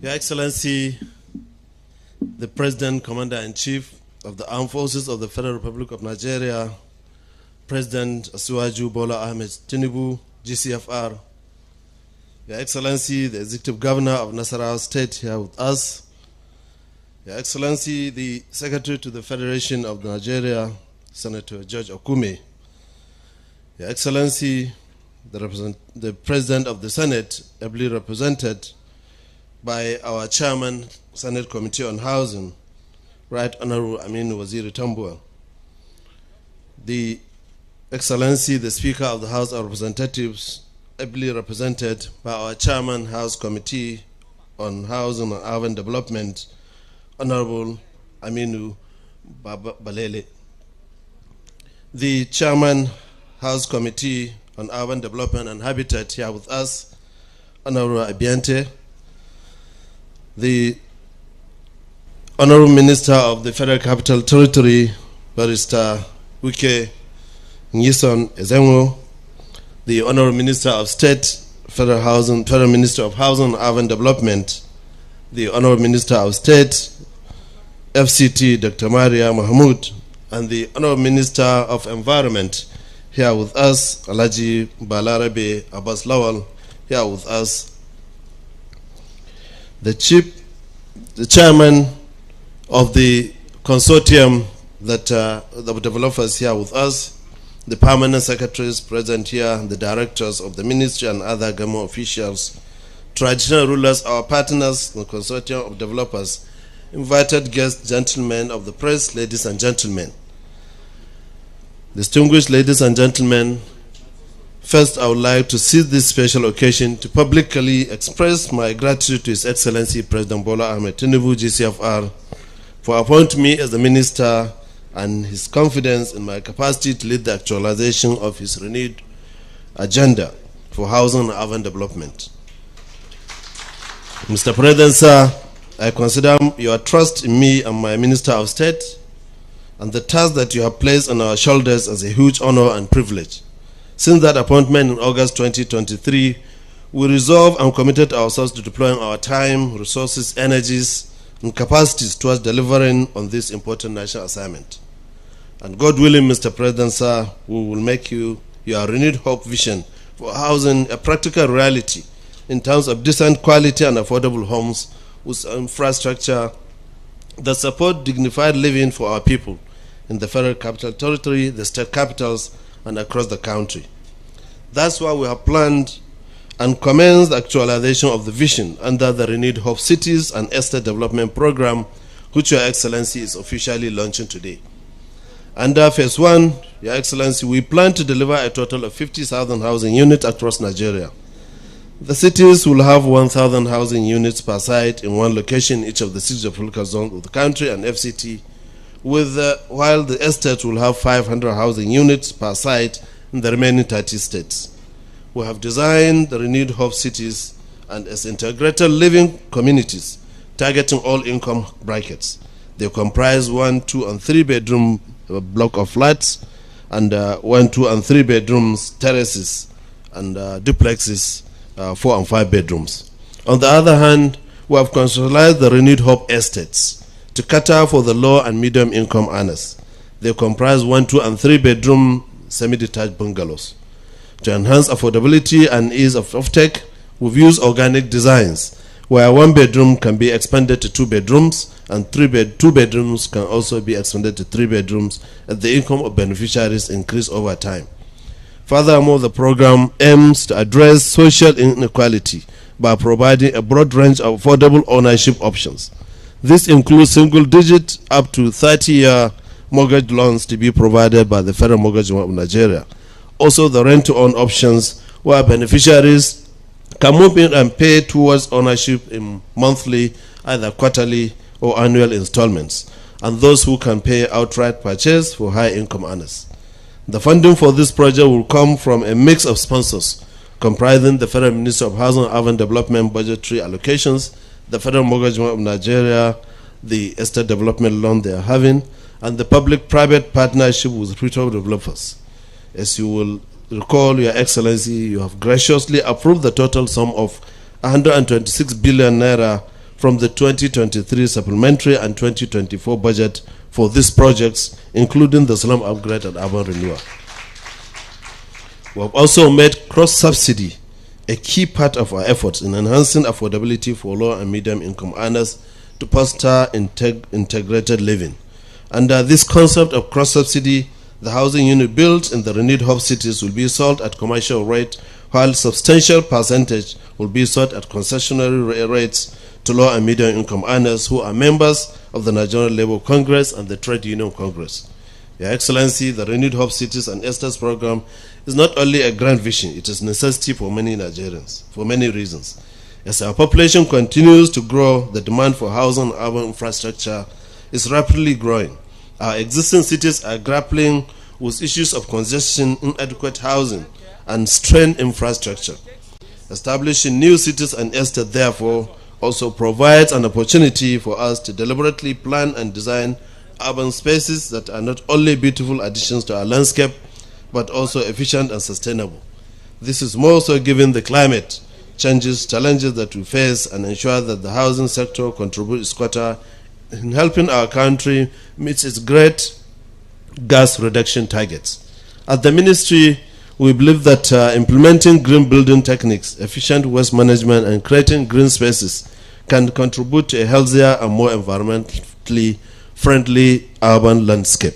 Your Excellency, the President, Commander-in-Chief of the Armed Forces of the Federal Republic of Nigeria, President Asiwaju Bola Ahmed Tinubu, GCFR, Your Excellency, the Executive Governor of Nasarawa State here with us, Your Excellency, the Secretary to the Federation of Nigeria, Senator George Okume, Your Excellency, the President of the Senate, ably represented by our Chairman, Senate Committee on Housing, Right Honorable Amin Waziri Tambuwal, the Excellency, the Speaker of the House of Representatives, ably represented by our Chairman, House Committee on Housing and Urban Development, Honorable Aminu Balele, the Chairman, House Committee on Urban Development and Habitat here with us, Honorable Abiante, the Honorable Minister of the Federal Capital Territory, Barrister Wike Nyison Ezengo, the Honorable Minister of State, Federal Minister of Housing and Urban Development, the Honorable Minister of State, FCT, Dr. Maria Mahmoud, and the Honorable Minister of Environment here with us, Alhaji Balarabe Abbas Lawal, here with us, the chairman of the consortium that the developers here with us, the permanent secretaries present here, the directors of the ministry and other government officials, traditional rulers, our partners, the consortium of developers, invited guests, gentlemen of the press, ladies and gentlemen. Distinguished ladies and gentlemen, first I would like to seize this special occasion to publicly express my gratitude to His Excellency President Bola Ahmed Tinubu, GCFR, for appointing me as the minister and his confidence in my capacity to lead the actualization of his renewed agenda for housing and urban development. Mr. President, sir, I consider your trust in me and my Minister of State and the task that you have placed on our shoulders as a huge honor and privilege. Since that appointment in August 2023, we resolved and committed ourselves to deploying our time, resources, energies, and capacities towards delivering on this important national assignment. And God willing, Mr. President, sir, we will make your renewed hope vision for housing a practical reality in terms of decent quality and affordable homes with infrastructure that support dignified living for our people in the Federal Capital Territory, the state capitals, and across the country. That's why we have planned and commenced the actualization of the vision under the Renewed Hope Cities and Estate Development Program, which Your Excellency is officially launching today. Under Phase 1, Your Excellency, we plan to deliver a total of 50,000 housing units across Nigeria. The cities will have 1,000 housing units per site in one location in each of the 6 geographical zones of the country and FCT, while the estate will have 500 housing units per site in the remaining 30 states. We have designed the Renewed Hope Cities and as integrated living communities targeting all income brackets. They comprise 1, 2, and 3 bedroom block of flats and 1, 2, and 3 bedrooms, terraces, and duplexes, 4 and 5 bedrooms. On the other hand, we have consolidized the Renewed Hope Estates to cater for the low and medium income earners. They comprise 1, 2, and 3 bedroom semi-detached bungalows. To enhance affordability and ease of offtake, we've used organic designs where 1 bedroom can be expanded to 2 bedrooms and 2 bedrooms can also be expanded to 3 bedrooms as the income of beneficiaries increase over time. Furthermore, the program aims to address social inequality by providing a broad range of affordable ownership options. This includes single-digit up to 30-year mortgage loans to be provided by the Federal Mortgage of Nigeria. Also, the rent-to-own options where beneficiaries can move in and pay towards ownership in monthly, either quarterly or annual installments, and those who can pay outright purchase for high-income earners. The funding for this project will come from a mix of sponsors comprising the Federal Ministry of Housing and Urban Development budgetary allocations, the Federal Mortgage of Nigeria, the estate development loan they are having, and the public-private partnership with retail developers. As you will recall, Your Excellency, you have graciously approved the total sum of 126 billion naira from the 2023 supplementary and 2024 budget for these projects, including the slum upgrade and urban renewal. We have also made cross-subsidy a key part of our efforts in enhancing affordability for low and medium income earners to foster integrated living. Under this concept of cross-subsidy, the housing unit built in the renewed hub cities will be sold at commercial rate, while substantial percentage will be sold at concessionary rates to low and medium income earners who are members of the Nigerian Labour Congress and the Trade Union Congress. Your Excellency, the Renewed Hope Cities and Estates program is not only a grand vision, it is a necessity for many Nigerians, for many reasons. As our population continues to grow, the demand for housing and urban infrastructure is rapidly growing. Our existing cities are grappling with issues of congestion, inadequate housing, and strained infrastructure. Establishing new cities and estates, therefore, also provides an opportunity for us to deliberately plan and design urban spaces that are not only beautiful additions to our landscape, but also efficient and sustainable. This is more so given the climate changes, challenges that we face, and ensure that the housing sector contributes its quota in helping our country meet its great gas reduction targets. At the ministry, we believe that implementing green building techniques, efficient waste management, and creating green spaces can contribute to a healthier and more environmentally friendly urban landscape.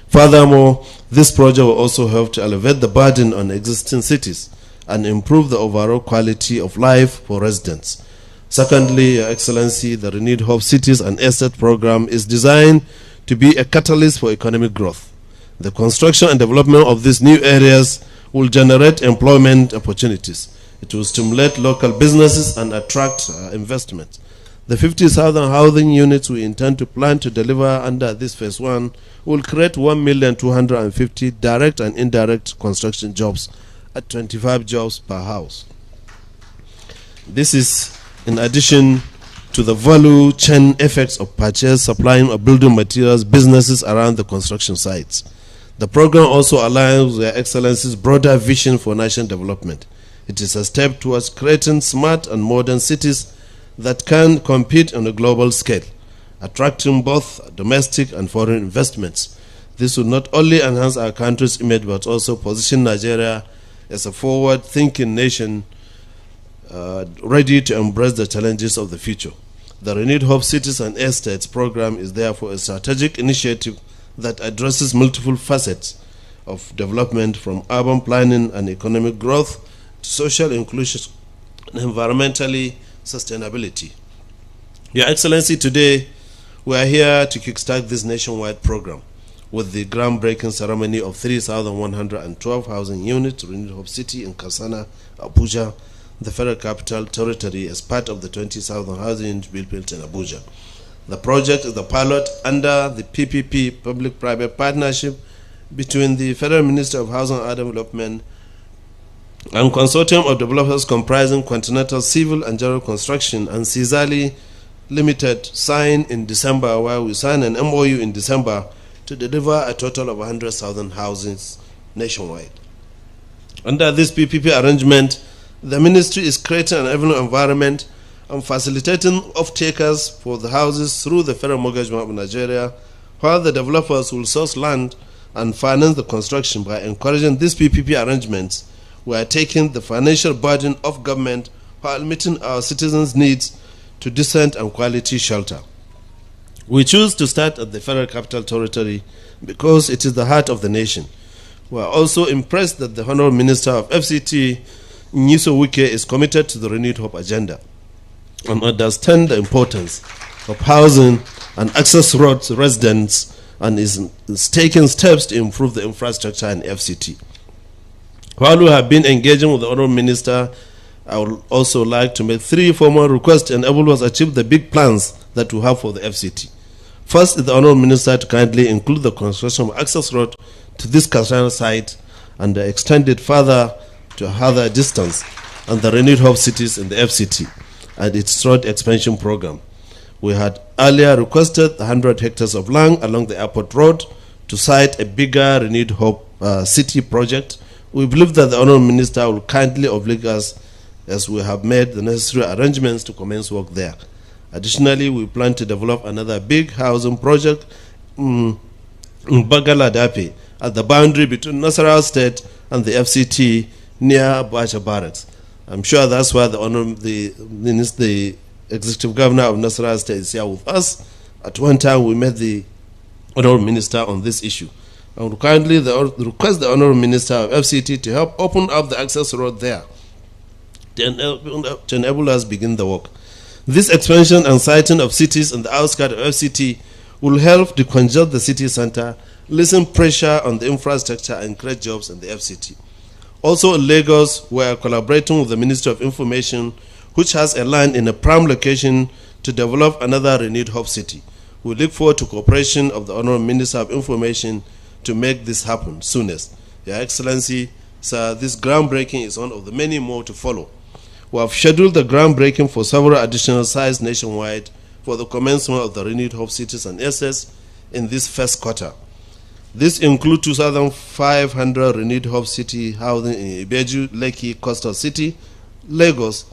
Furthermore, this project will also help to elevate the burden on existing cities and improve the overall quality of life for residents. Secondly, Your Excellency, the Renewed Hope Cities and Estate program is designed to be a catalyst for economic growth. The construction and development of these new areas will generate employment opportunities. It will stimulate local businesses and attract investment. The 50,000 housing units we intend to plan to deliver under this phase 1 will create 1,250,000 direct and indirect construction jobs at 25 jobs per house. This is in addition to the value chain effects of purchase, supplying of building materials, businesses around the construction sites. The program also aligns with Your Excellency's broader vision for national development. It is a step towards creating smart and modern cities that can compete on a global scale, attracting both domestic and foreign investments. This will not only enhance our country's image, but also position Nigeria as a forward-thinking nation ready to embrace the challenges of the future. The Renewed Hope Cities and Estates program is therefore a strategic initiative that addresses multiple facets of development, from urban planning and economic growth to social inclusion and environmentally sustainability. Your Excellency, today we are here to kickstart this nationwide program with the groundbreaking ceremony of 3,112 housing units, Renewed Hope City in Karsana, Abuja, the Federal Capital Territory, as part of the 20,000 housing units built in Abuja. The project is the pilot under the PPP, Public-Private Partnership, between the Federal Ministry of Housing and Urban Development and consortium of developers comprising Continental Civil and General Construction and Sizali Limited, signed in December, where we signed an MOU in December to deliver a total of 100,000 houses nationwide. Under this PPP arrangement, the ministry is creating an avenue environment and facilitating off-takers for the houses through the Federal Mortgage Bank of Nigeria, while the developers will source land and finance the construction. By encouraging these PPP arrangements, we are taking the financial burden of government while meeting our citizens' needs to decent and quality shelter. We choose to start at the Federal Capital Territory because it is the heart of the nation. We are also impressed that the Honorable Minister of FCT, Nyiso Wike, is committed to the Renewed Hope agenda and understands the importance of housing and access roads to residents, and is taking steps to improve the infrastructure in FCT. While we have been engaging with the Honorable Minister, I would also like to make 3 formal requests to enable us achieve the big plans that we have for the FCT. First is the Honorable Minister to kindly include the construction of access road to this Karsana site and extend it further to a further distance, and the Renewed Hope Cities in the FCT and its road expansion program. We had earlier requested 100 hectares of land along the airport road to site a bigger Renewed Hope City project. We believe that the Honorable Minister will kindly oblige us, as we have made the necessary arrangements to commence work there. Additionally, we plan to develop another big housing project in Bagaladape at the boundary between Nasarawa State and the FCT near Abuja Barracks. I'm sure that's why the Executive Governor of Nasarawa State is here with us. At one time, we met the Honorable Minister on this issue. I would kindly request the Honorable Minister of FCT to help open up the access road there to enable us begin the work. This expansion and siting of cities in the outskirts of FCT will help decongest the city center, lessen pressure on the infrastructure, and create jobs in the FCT. Also in Lagos, we are collaborating with the Ministry of Information, which has a land in a prime location to develop another renewed hub city. We look forward to cooperation of the Honorable Minister of Information to make this happen soonest. Your Excellency, sir, this groundbreaking is one of the many more to follow. We have scheduled the groundbreaking for several additional sites nationwide for the commencement of the renewed hub cities and assets in this first quarter. This includes 2,500 renewed hub city housing in Ibeju, Lekki, Coastal City, Lagos,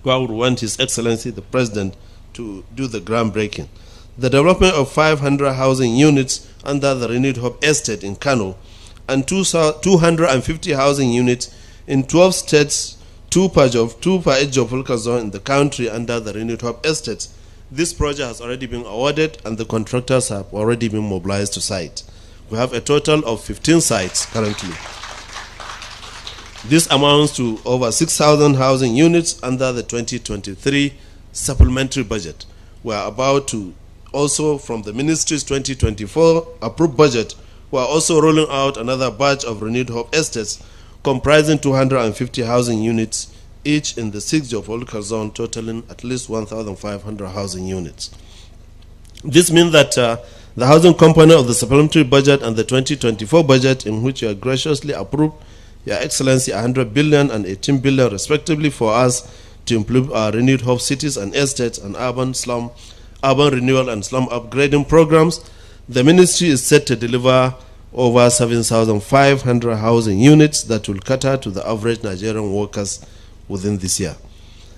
where I would want His Excellency the President to do the groundbreaking. The development of 500 housing units under the renewed hub estate in Kano and 250 housing units in 12 states, two per each geopolitical zone in the country under the renewed hub estates. This project has already been awarded and the contractors have already been mobilized to site. We have a total of 15 sites currently. This amounts to over 6,000 housing units under the 2023 supplementary budget. We are about to also, from the Ministry's 2024 approved budget, we are also rolling out another batch of renewed hub estates comprising 250 housing units, each in the 6 geopolitical zone, totaling at least 1,500 housing units. This means that the housing component of the supplementary budget and the 2024 budget, in which you are graciously approved, Your Excellency, 100 billion and 18 billion respectively, for us to improve our renewed hub cities and estates and urban renewal and slum upgrading programs. The ministry is set to deliver over 7,500 housing units that will cater to the average Nigerian workers within this year.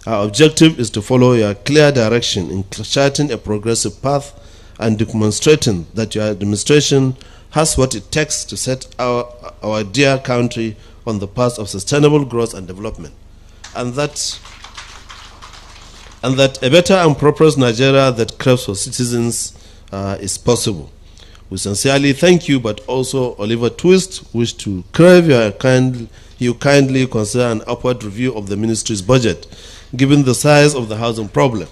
Our objective is to follow your clear direction in charting a progressive path and demonstrating that your administration has what it takes to set our dear country on the path of sustainable growth and development, and that a better and prosperous Nigeria that craves for citizens is possible. We sincerely thank you, but also Oliver Twist wish to crave you kindly consider an upward review of the ministry's budget, given the size of the housing problem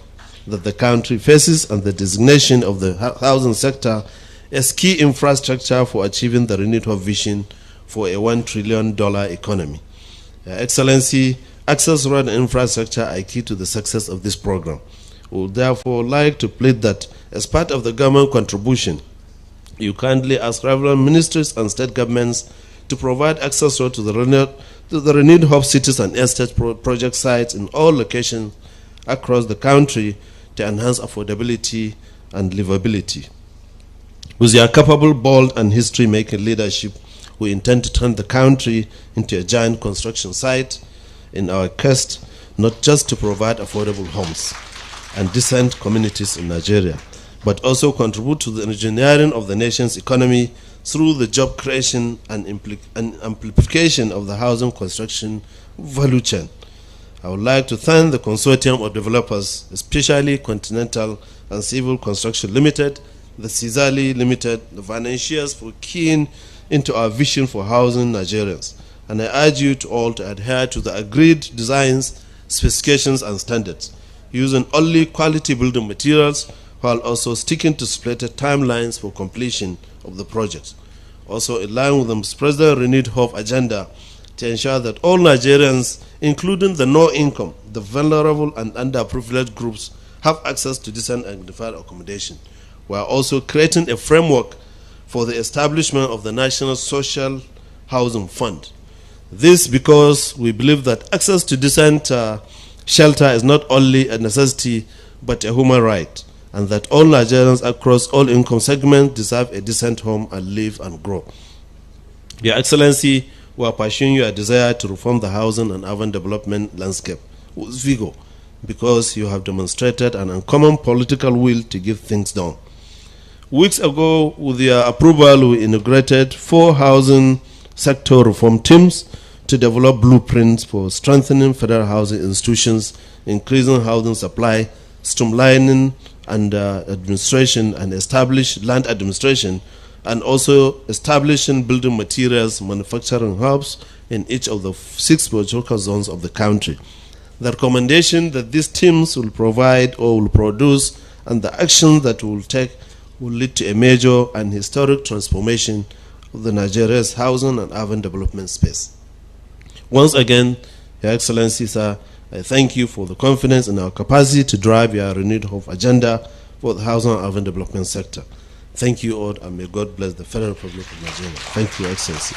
that the country faces and the designation of the housing sector as key infrastructure for achieving the renewed vision for a $1 trillion economy. Your Excellency, access road and infrastructure are key to the success of this program. We would therefore like to plead that as part of the government contribution, you kindly ask relevant ministries and state governments to provide access road to the renewed hub cities and estate project sites in all locations across the country to enhance affordability and livability. With your capable, bold, and history-making leadership, we intend to turn the country into a giant construction site in our quest not just to provide affordable homes and decent communities in Nigeria, but also contribute to the engineering of the nation's economy through the job creation and amplification of the housing construction value chain. I would like to thank the consortium of developers, especially Continental and Civil Construction Limited, the Cizali Limited, the financiers, for keying into our vision for housing Nigerians. And I urge you to all to adhere to the agreed designs, specifications, and standards, using only quality building materials while also sticking to slated timelines for completion of the project. Also, in line with the President's renewed hope agenda to ensure that all Nigerians, including the low-income, the vulnerable, and underprivileged groups, have access to decent and dignified accommodation. We are also creating a framework for the establishment of the National Social Housing Fund. This because we believe that access to decent shelter is not only a necessity but a human right, and that all Nigerians across all income segments deserve a decent home and live and grow. Your Excellency, we are pursuing your desire to reform the housing and urban development landscape with vigor. because you have demonstrated an uncommon political will to get things done. Weeks ago, with your approval, we integrated 4 housing sector reform teams to develop blueprints for strengthening federal housing institutions, increasing housing supply, streamlining and administration, and establish land administration, and also establishing building materials manufacturing hubs in each of the 6 geographical zones of the country. The recommendation that these teams will provide or will produce and the action that will take will lead to a major and historic transformation of the Nigeria's housing and urban development space. Once again, Your Excellency, sir, I thank you for the confidence in our capacity to drive your renewed hope agenda for the housing and urban development sector. Thank you all, and may God bless the Federal Republic of Nigeria. Thank you, Your Excellency.